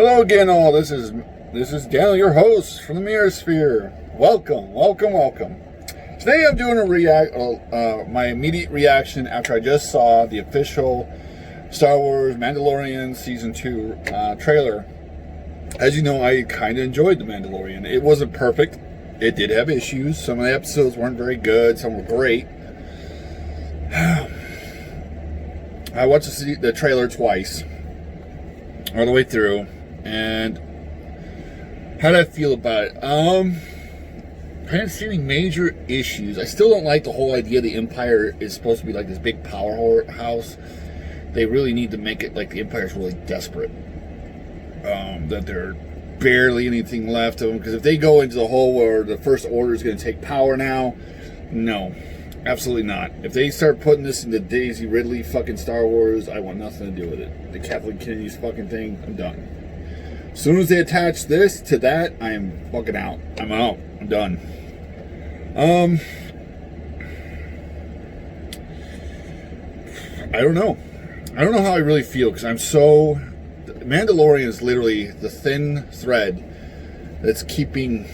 Hello again, all. This is Daniel, your host from the Mirror Sphere. Welcome. Today I'm doing my immediate reaction after I just saw the official Star Wars Mandalorian Season 2 trailer. As you know, I kind of enjoyed The Mandalorian. It wasn't perfect. It did have issues. Some of the episodes weren't very good. Some were great. I watched the trailer twice, all the way through, and how did I feel about it? I didn't see any major issues. I still don't like the whole idea the Empire is supposed to be like this big powerhouse. They really need to make it like the Empire's really desperate. That there barely anything left of them. Because if they go into the whole where the First Order is going to take power now, no. Absolutely not. If they start putting this into Daisy Ridley fucking Star Wars, I want nothing to do with it. The Kathleen Kennedy's fucking thing, I'm done. As soon as they attach this to that, I am fucking out. I'm out. I'm done. I don't know. I don't know how I really feel, because I'm so... Mandalorian is literally the thin thread that's keeping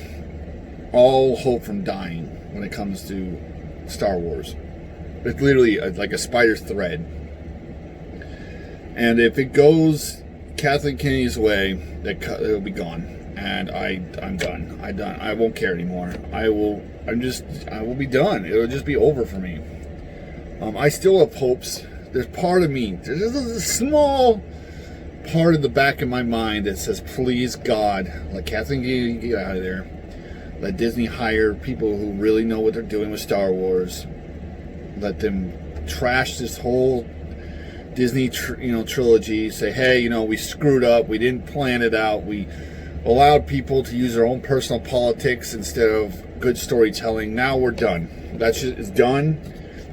all hope from dying when it comes to Star Wars. It's literally like a spider's thread. And if it goes Kathleen Kennedy's way, it'll be gone. And I'm done. I won't care anymore. I will be done. It'll just be over for me. I still have hopes. There's part of me, there's a small part in the back of my mind that says, please God, let Kathleen Kennedy get out of there. Let Disney hire people who really know what they're doing with Star Wars. Let them trash this whole Disney trilogy. Say, hey, we screwed up. We didn't plan it out. We allowed people to use their own personal politics instead of good storytelling. Now we're done. That shit is done.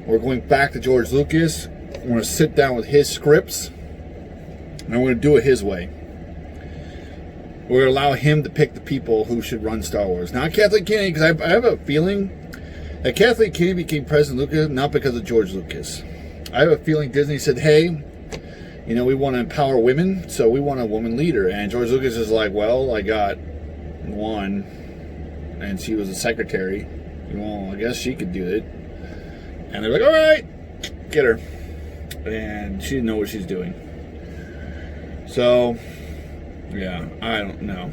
We're going back to George Lucas. We're going to sit down with his scripts, and we're going to do it his way. We're going to allow him to pick the people who should run Star Wars. Not Kathleen Kennedy, because I have a feeling that Kathleen Kennedy became President Lucas not because of George Lucas. I have a feeling Disney said, hey, we want to empower women, so we want a woman leader. And George Lucas is like, well, I got one, and she was a secretary. Well, I guess she could do it. And they're like, all right, get her. And she didn't know what she's doing. So... yeah, I don't know.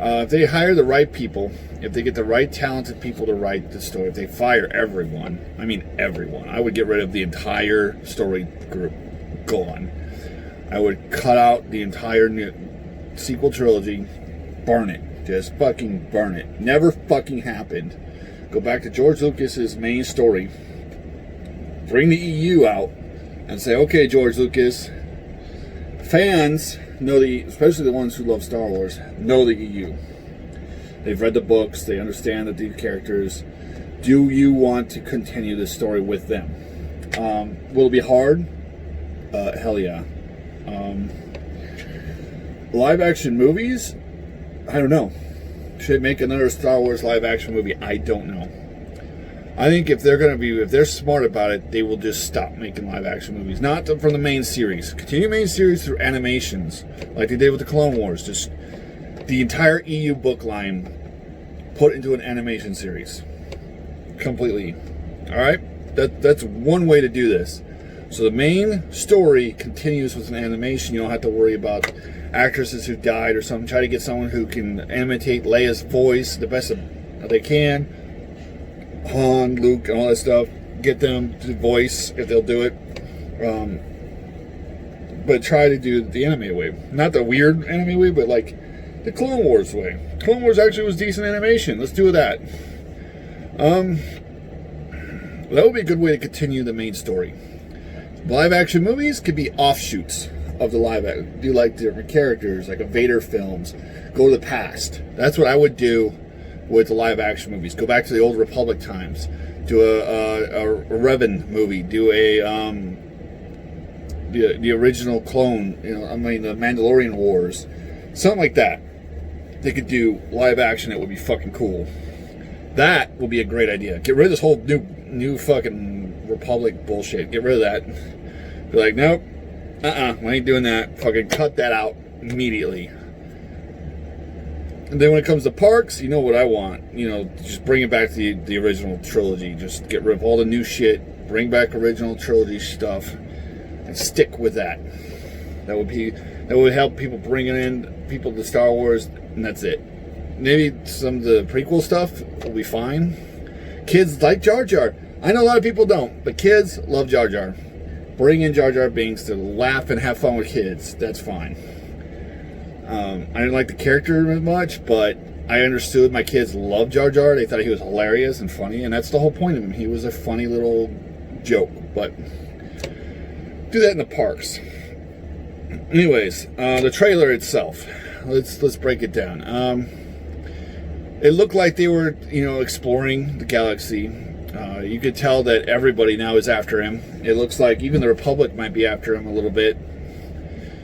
If they hire the right people, if they get the right talented people to write the story, if they fire everyone, I mean everyone, I would get rid of the entire story group. Gone. I would cut out the entire sequel trilogy, burn it. Just fucking burn it. Never fucking happened. Go back to George Lucas's main story. Bring the EU out and say, okay, George Lucas, fans know especially the ones who love Star Wars, know the EU. They've read the books. They understand that these characters. Do you want to continue this story with them? Will it be hard? Hell yeah. Live action movies? I don't know. Should it make another Star Wars live action movie? I don't know. I think if they're smart about it, they will just stop making live action movies. Not from the main series. Continue main series through animations, like they did with the Clone Wars. Just the entire EU book line put into an animation series. Completely. Alright? That's one way to do this. So the main story continues with an animation. You don't have to worry about actresses who died or something. Try to get someone who can imitate Leia's voice the best they can. Han, Luke, and all that stuff. Get them to voice if they'll do it. But try to do the anime way. Not the weird anime way, but like the Clone Wars way. Clone Wars actually was decent animation. Let's do that. That would be a good way to continue the main story. Live action movies could be offshoots of the live action. Do like different characters, like a Vader films. Go to the past. That's what I would do with the live action movies. Go back to the old Republic times. Do a Revan movie. Do the original clone. The Mandalorian Wars. Something like that. They could do live action. It would be fucking cool. That would be a great idea. Get rid of this whole new fucking Republic bullshit. Get rid of that. Be like, nope. We ain't doing that. Fucking cut that out immediately. And then when it comes to parks, you know what I want. You know, just bring it back to the original trilogy. Just get rid of all the new shit. Bring back original trilogy stuff. And stick with that. That would help people bringing in people to Star Wars. And that's it. Maybe some of the prequel stuff will be fine. Kids like Jar Jar. I know a lot of people don't. But kids love Jar Jar. Bring in Jar Jar Binks to laugh and have fun with kids. That's fine. I didn't like the character as much, but I understood my kids loved Jar Jar. They thought he was hilarious and funny, and that's the whole point of him. He was a funny little joke, but do that in the parks. Anyways, the trailer itself. Let's break it down. It looked like they were, exploring the galaxy. You could tell that everybody now is after him. It looks like even the Republic might be after him a little bit.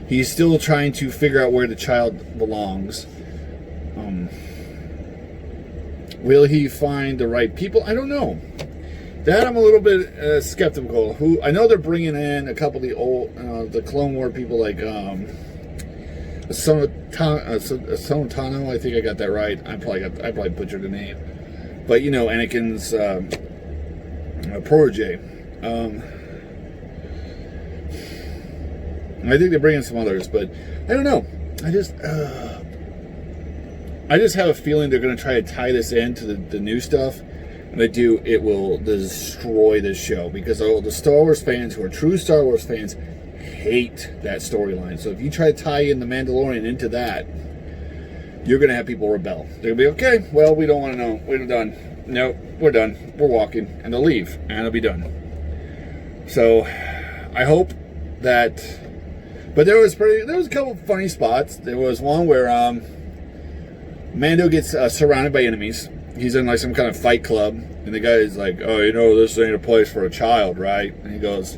He's still trying to figure out where the child belongs. Will he find the right people? I don't know. That I'm a little bit skeptical. I know they're bringing in a couple of the old, the Clone War people like Sonatano. I think I got that right. I probably butchered the name. But Anakin's protege. I think they bring in some others, but I don't know. I just have a feeling they're going to try to tie this into the new stuff. And they do, it will destroy this show. Because the Star Wars fans who are true Star Wars fans hate that storyline. So if you try to tie in The Mandalorian into that, you're going to have people rebel. They're going to be, okay, well, we don't want to know. We're done. No, we're done. We're walking. And they'll leave. And it'll be done. So I hope that... But there was a couple of funny spots. There was one where Mando gets surrounded by enemies. He's in like some kind of fight club, and the guy is like, "Oh, this ain't a place for a child, right?" And he goes,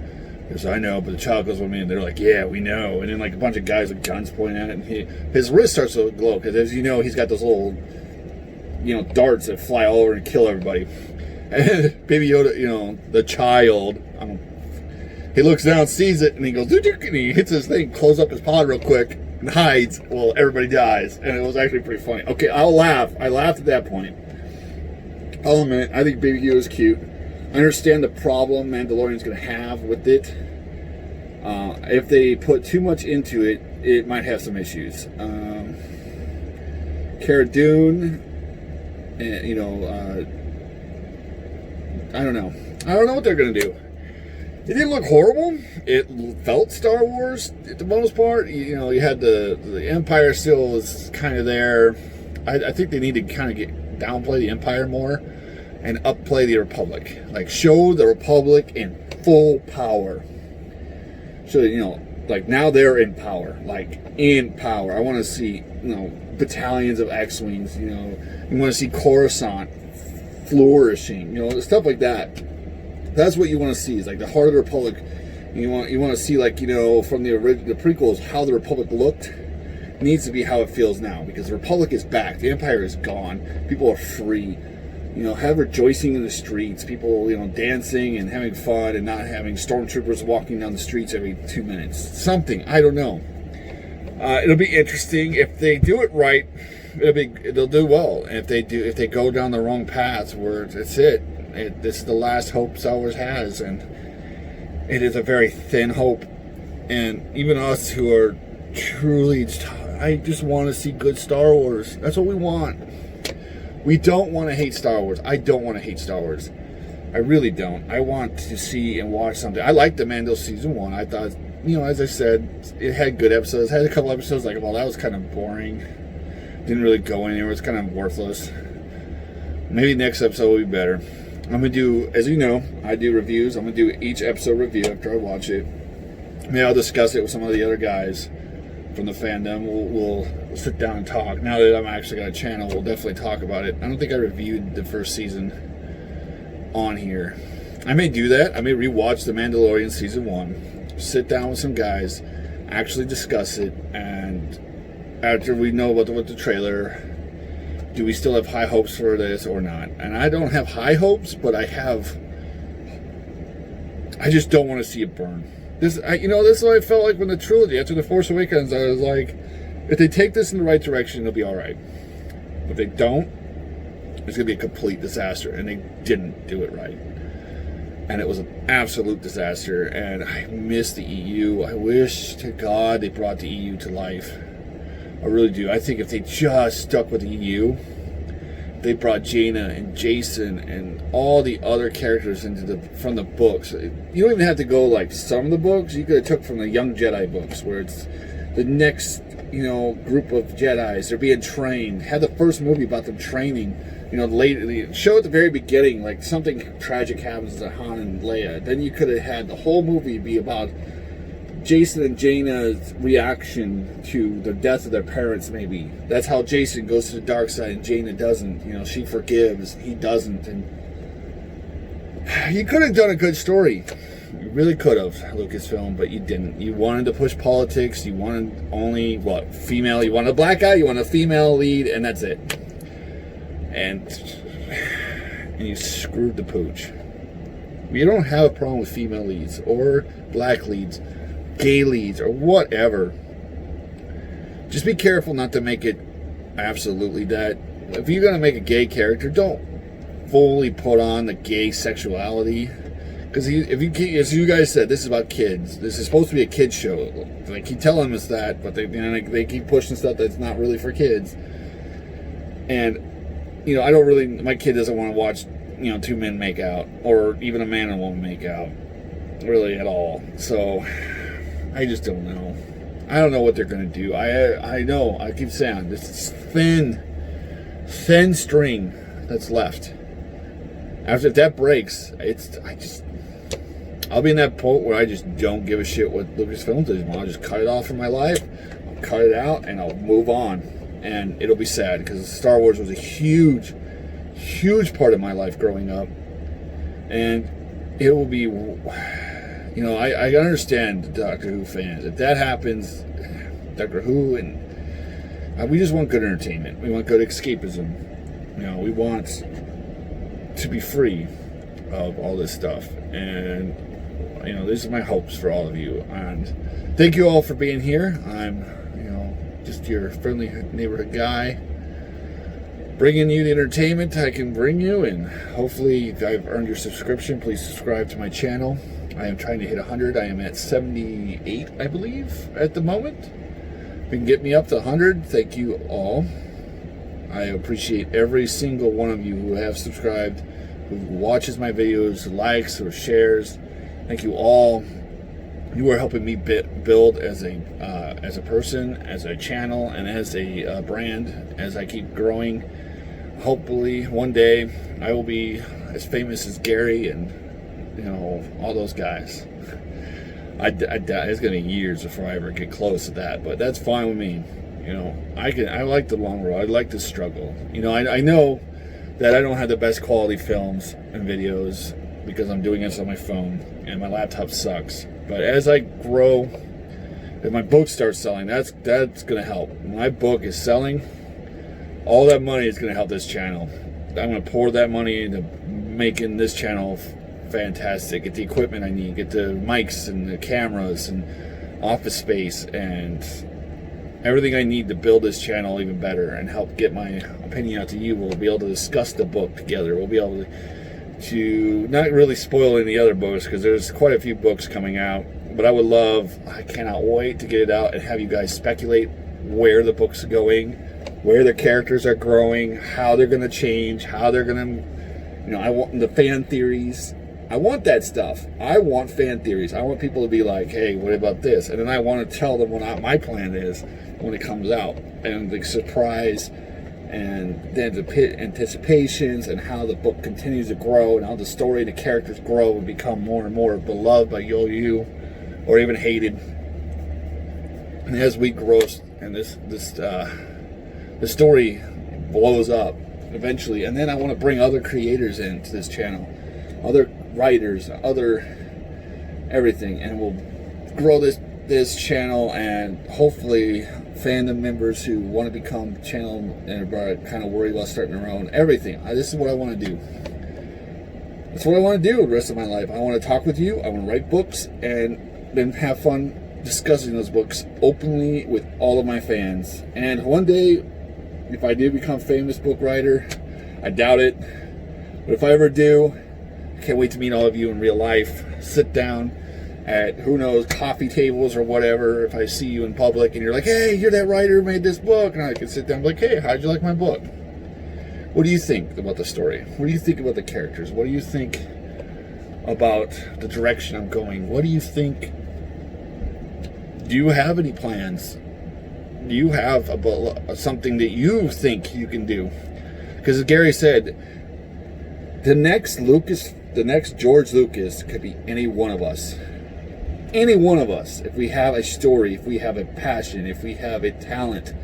"Yes, I know, but the child goes with me." And they're like, "Yeah, we know." And then like a bunch of guys with guns pointing at it, and his wrist starts to glow because, as you know, he's got those little, darts that fly all over and kill everybody. And Baby Yoda, the child, he looks down, sees it, and he goes, and he hits his thing, close up his pod real quick, and hides. Well, everybody dies, and it was actually pretty funny. Okay, I'll laugh. I laughed at that point. I'll admit, I think Baby Yoda's cute. I understand the problem Mandalorian's going to have with it. If they put too much into it, it might have some issues. Cara Dune, I don't know. I don't know what they're going to do. It didn't look horrible. It felt Star Wars at the most part. You had the Empire still was kind of there. I think they need to kind of downplay the Empire more and upplay the Republic. Like, show the Republic in full power. So, like, now they're in power. Like, in power. I want to see, battalions of X-Wings, you want to see Coruscant flourishing, stuff like that. That's what you want to see. Is like the heart of the Republic. You want to see, like, from the prequels, how the Republic looked. It needs to be how it feels now, because the Republic is back. The Empire is gone. People are free. Have rejoicing in the streets. People, dancing and having fun, and not having stormtroopers walking down the streets every 2 minutes. Something, I don't know. It'll be interesting if they do it right. They'll do well. And if they go down the wrong paths, where that's it. This is the last hope Star Wars has, and it is a very thin hope. And even us who are truly, I just want to see good Star Wars. That's what we want. We don't want to hate Star Wars. I don't want to hate Star Wars. I really don't. I want to see and watch something. I liked the Mando season 1. I thought, as I said, it had good episodes. It had a couple episodes like, well, that was kind of boring. Didn't really go anywhere. It was kind of worthless. Maybe next episode will be better. I'm going to do, as you know, I do reviews. I'm going to do each episode review after I watch it. Maybe I'll discuss it with some of the other guys from the fandom. We'll sit down and talk. Now that I'm actually got a channel, we'll definitely talk about it. I don't think I reviewed the first season on here. I may do that. I may rewatch The Mandalorian Season 1, sit down with some guys, actually discuss it, and after we know what the trailer, do we still have high hopes for this or not? And I don't have high hopes, but I just don't want to see it burn. This is what I felt like when the trilogy, after The Force Awakens, I was like, if they take this in the right direction, it'll be all right. If they don't, it's going to be a complete disaster. And they didn't do it right. And it was an absolute disaster. And I miss the EU. I wish to God they brought the EU to life. I really do. I think if they just stuck with the EU, they brought Jaina and Jason and all the other characters from the books. You don't even have to go like some of the books. You could have took from the Young Jedi books, where it's the next, group of Jedis. They're being trained. Had the first movie about them training. Later, show at the very beginning, like something tragic happens to Han and Leia. Then you could have had the whole movie be about Jason and Jaina's reaction to the death of their parents, maybe. That's how Jason goes to the dark side and Jaina doesn't. She forgives, he doesn't. And you could have done a good story. You really could have, Lucasfilm, but you didn't. You wanted to push politics. You wanted only, female. You wanted a black guy, you wanted a female lead, and that's it. And you screwed the pooch. You don't have a problem with female leads or black leads, gay leads, or whatever. Just be careful not to make it absolutely that. If you're going to make a gay character, don't fully put on the gay sexuality. Because as you guys said, this is about kids. This is supposed to be a kid's show. They keep telling us that, but they keep pushing stuff that's not really for kids. And, I don't really, my kid doesn't want to watch, two men make out, or even a man and a woman make out, really at all. So, I just don't know. I don't know what they're going to do. I know, I keep saying, this thin string that's left. If that breaks, I'll be in that point where I just don't give a shit what Lucasfilm does. I'll just cut it off from my life, I'll cut it out, and I'll move on. And it'll be sad, because Star Wars was a huge part of my life growing up. And it will be, I understand Doctor Who fans. If that happens, Doctor Who, and we just want good entertainment. We want good escapism. We want to be free of all this stuff. And, these are my hopes for all of you. And thank you all for being here. I'm, just your friendly neighborhood guy, bringing you the entertainment I can bring you, and hopefully if I've earned your subscription, please subscribe to my channel. I am trying to hit 100. I am at 78, I believe, at the moment. If you can get me up to 100, thank you all. I appreciate every single one of you who have subscribed, who watches my videos, likes or shares. Thank you all. You are helping me build as a person, as a channel, and as a brand. As I keep growing, hopefully one day I will be as famous as Gary and all those guys. I doubt it's gonna be years before I ever get close to that, but that's fine with me. I like the long road. I like the struggle. I know that I don't have the best quality films and videos because I'm doing this on my phone and my laptop sucks. But as I grow, if my book starts selling, that's going to help. When my book is selling, all that money is going to help this channel. I'm going to pour that money into making this channel fantastic. Get the equipment I need, get the mics and the cameras and office space and everything I need to build this channel even better and help get my opinion out to you. We'll be able to discuss the book together. We'll be able to not really spoil any other books because there's quite a few books coming out, but I cannot wait to get it out and have you guys speculate where the book's going, where the characters are growing, how they're going to change, how they're going to, I want the fan theories. I want that stuff. I want fan theories. I want people to be like, hey, what about this? And then I want to tell them what my plan is when it comes out, and the surprise and then the anticipations and how the book continues to grow and how the story, the characters grow and become more and more beloved by you or even hated. And as we grow and the story blows up eventually, and then I want to bring other creators into this channel, other writers, other everything, and we'll grow this channel, and hopefully fandom members who want to become channel and are kind of worried about starting their own, everything. This is what I want to do. That's what I want to do the rest of my life. I want to talk with you. I want to write books, and and have fun discussing those books openly with all of my fans. And one day, if I do become a famous book writer, I doubt it, but if I ever do, I can't wait to meet all of you in real life. Sit down at, who knows, coffee tables or whatever. If I see you in public and you're like, hey, you're that writer who made this book, and I can sit down and be like, hey, how'd you like my book? What do you think about the story? What do you think about the characters? What do you think about the direction I'm going? What do you think? Do you have any plans? Do you have something that you think you can do? Because as Gary said, the next George Lucas could be any one of us. Any one of us. If we have a story, if we have a passion, if we have a talent,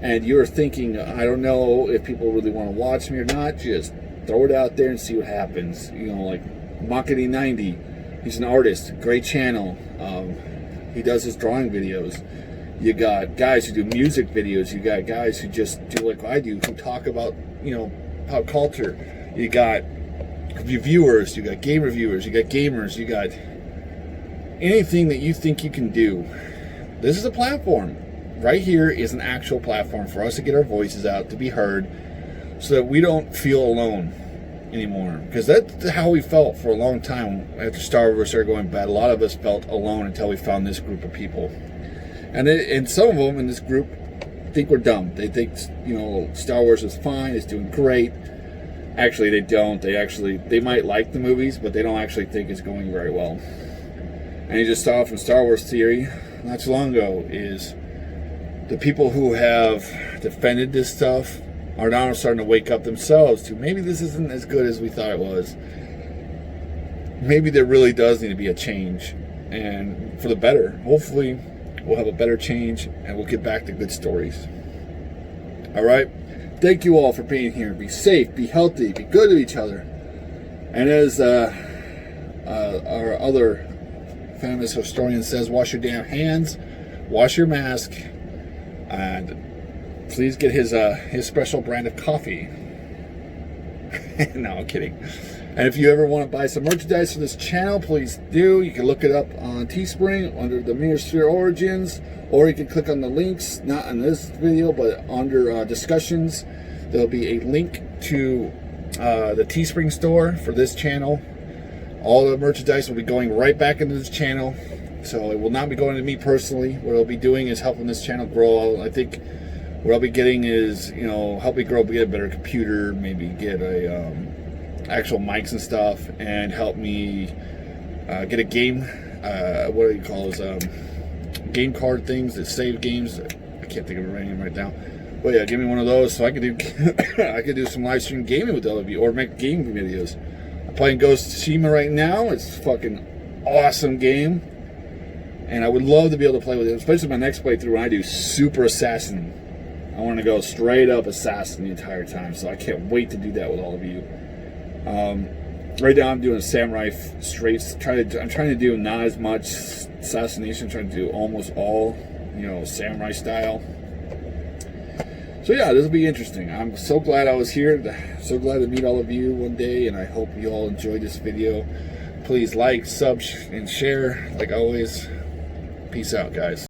and you're thinking, I don't know if people really want to watch me or not, just throw it out there and see what happens. You know, like Makity90, he's an artist, great channel. He does his drawing videos. You got guys who do music videos. You got guys who just do like I do, who talk about, you know, pop culture. You got reviewers. You got game reviewers. You got gamers. You got anything that you think you can do. This is a platform. Right here is an actual platform for us to get our voices out, to be heard, so that we don't feel alone anymore. Because that's how we felt for a long time after Star Wars started going bad. A lot of us felt alone until we found this group of people. And some of them in this group think we're dumb. They think, you know, Star Wars is fine, it's doing great. Actually, they don't. They might like the movies, but they don't actually think it's going very well. And you just saw from Star Wars Theory not too long ago is the people who have defended this stuff are now starting to wake up themselves to maybe this isn't as good as we thought it was. Maybe there really does need to be a change, and for the better. Hopefully we'll have a better change and we'll get back to good stories. All right, thank you all for being here. Be safe, be healthy, be good to each other, and as our other famous historian says, wash your damn hands, wash your mask, and please get his special brand of coffee. No, I'm kidding. And if you ever want to buy some merchandise for this channel, please do. You can look it up on Teespring under the Meosphere Origins, or you can click on the links, not on this video, but under discussions. There'll be a link to the Teespring store for this channel. All the merchandise will be going right back into this channel, so it will not be going to me personally. What I'll be doing is helping this channel grow. I think what I'll be getting is, you know, help me grow, get a better computer, maybe get a actual mics and stuff, and help me get a game, what do you call those, game card things that save games. I can't think of a name right now, but yeah, give me one of those so I could do I could do some live stream gaming with all of you, or make gaming videos. I'm playing Ghost of Tsushima right now. It's a fucking awesome game, and I would love to be able to play with it, especially my next playthrough when I do Super Assassin. I want to go straight up Assassin the entire time, so I can't wait to do that with all of you. Right now I'm doing Samurai straights. I'm trying to do not as much assassination. I'm trying to do almost all, you know, samurai style. So yeah, this will be interesting. I'm so glad I was here. So glad to meet all of you one day, and I hope you all enjoyed this video. Please like, sub, and share like always. Peace out, guys.